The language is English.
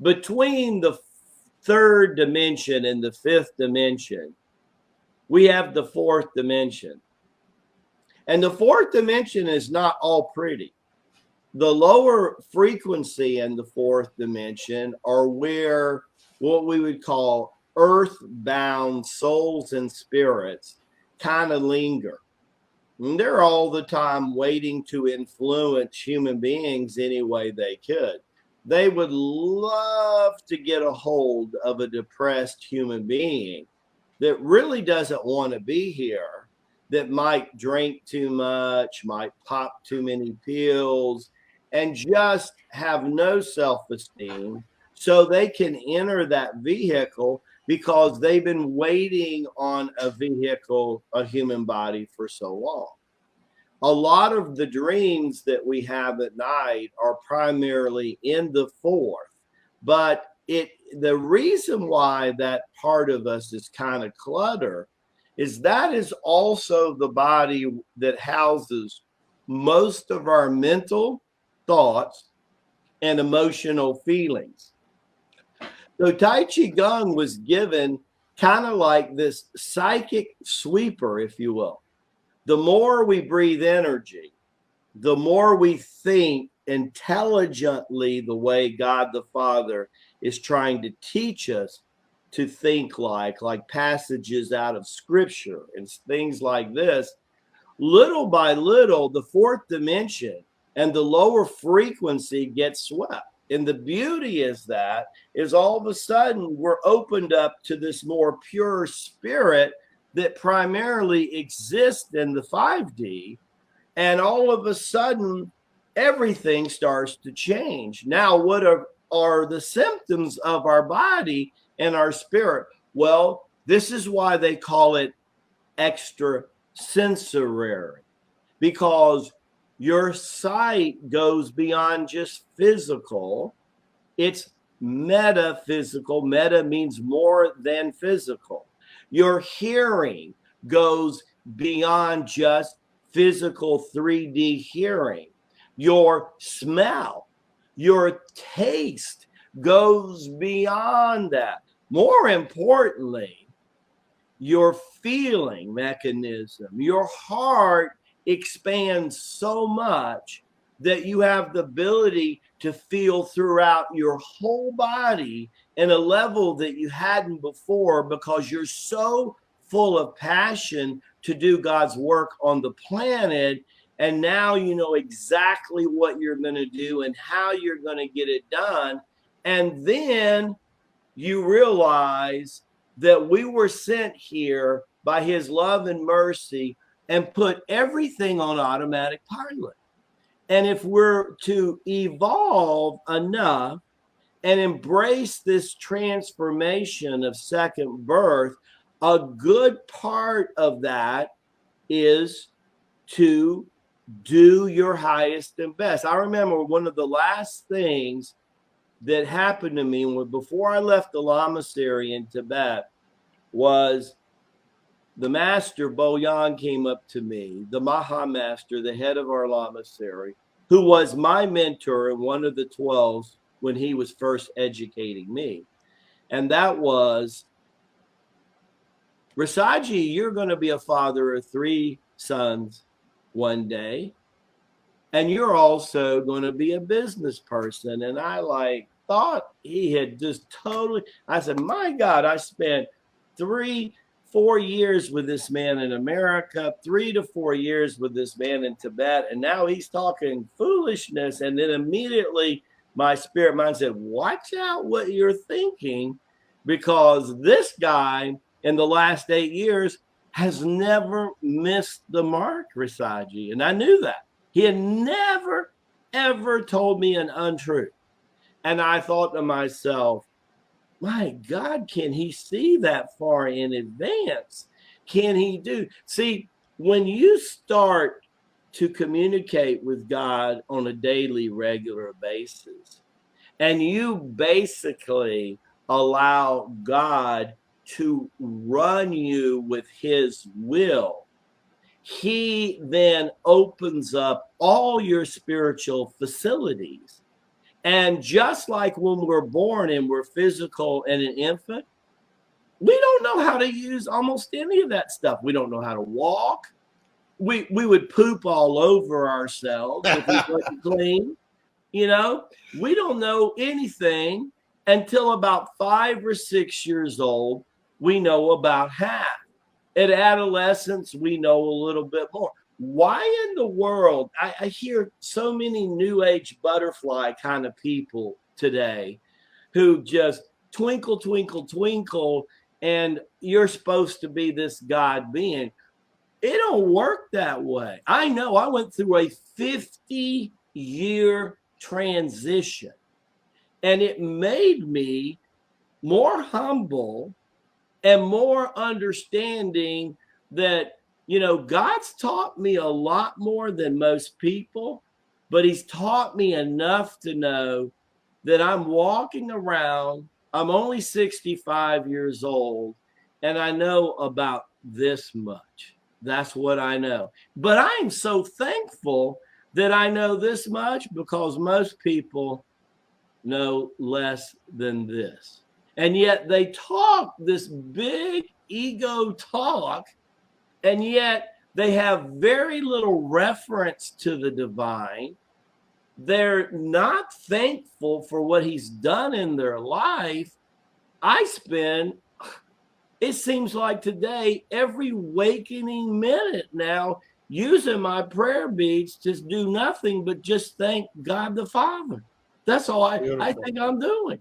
Between the third dimension and the fifth dimension, we have the fourth dimension. And the fourth dimension is not all pretty. The lower frequency and the fourth dimension are where what we would call earthbound souls and spirits kind of linger. And they're all the time waiting to influence human beings any way they could. They would love to get a hold of a depressed human being that really doesn't want to be here, that might drink too much, might pop too many pills, and just have no self-esteem, so they can enter that vehicle because they've been waiting on a vehicle, a human body, for so long. A lot of the dreams that we have at night are primarily in the fourth, but the reason why that part of us is kind of cluttered is that is also the body that houses most of our mental thoughts and emotional feelings. So Tai Chi Gung was given kind of like this psychic sweeper, if you will. The more we breathe energy, the more we think intelligently the way God the Father is trying to teach us to think like passages out of scripture and things like this. Little by little, the fourth dimension and the lower frequency gets swept. And the beauty is all of a sudden we're opened up to this more pure spirit that primarily exists in the 5D. And all of a sudden, everything starts to change. Now, what are the symptoms of our body and our spirit? Well, this is why they call it extrasensory, because your sight goes beyond just physical. It's metaphysical. Meta means more than physical. Your hearing goes beyond just physical 3D hearing. Your smell, your taste goes beyond that. More importantly, your feeling mechanism, your heart expands so much that you have the ability to feel throughout your whole body in a level that you hadn't before, because you're so full of passion to do God's work on the planet. And now you know exactly what you're going to do and how you're going to get it done. And then you realize that we were sent here by his love and mercy and put everything on automatic pilot. And if we're to evolve enough and embrace this transformation of second birth, a good part of that is to do your highest and best. I remember one of the last things that happened to me before I left the Lamasery in Tibet was the master Boyan came up to me, the Maha Master, the head of our Lamasery, who was my mentor and one of the 12 when he was first educating me. And that was, Rasaji, you're going to be a father of 3 sons one day. And you're also going to be a business person. And I thought he had just totally, I said, my God, I spent 3-4 years with this man in America, 3 to 4 years with this man in Tibet. And now he's talking foolishness. And then immediately my spirit mind said, watch out what you're thinking, because this guy in the last 8 years has never missed the mark, Rasaji. And I knew that. He had never, ever told me an untruth. And I thought to myself, my God, can he see that far in advance? Can he do? See, when you start to communicate with God on a daily, regular basis, and you basically allow God to run you with his will, he then opens up all your spiritual facilities. And just like when we're born and we're physical and an infant, we don't know how to use almost any of that stuff. We don't know how to walk. We would poop all over ourselves if we wasn't clean. You know, we don't know anything until about 5 or 6 years old. We know about half. At adolescence, we know a little bit more. Why in the world? I hear so many new age butterfly kind of people today who just twinkle, twinkle, twinkle, and you're supposed to be this God being. It don't work that way. I know I went through a 50-year transition, and it made me more humble and more understanding that, you know, God's taught me a lot more than most people, but he's taught me enough to know that I'm walking around. I'm only 65 years old, and I know about this much. That's what I know. But I'm so thankful that I know this much, because most people know less than this. And yet they talk this big ego talk, and yet they have very little reference to the divine. They're not thankful for what he's done in their life. I spend, it seems like today, every wakening minute now using my prayer beads to do nothing but just thank God the Father. That's all I think I'm doing.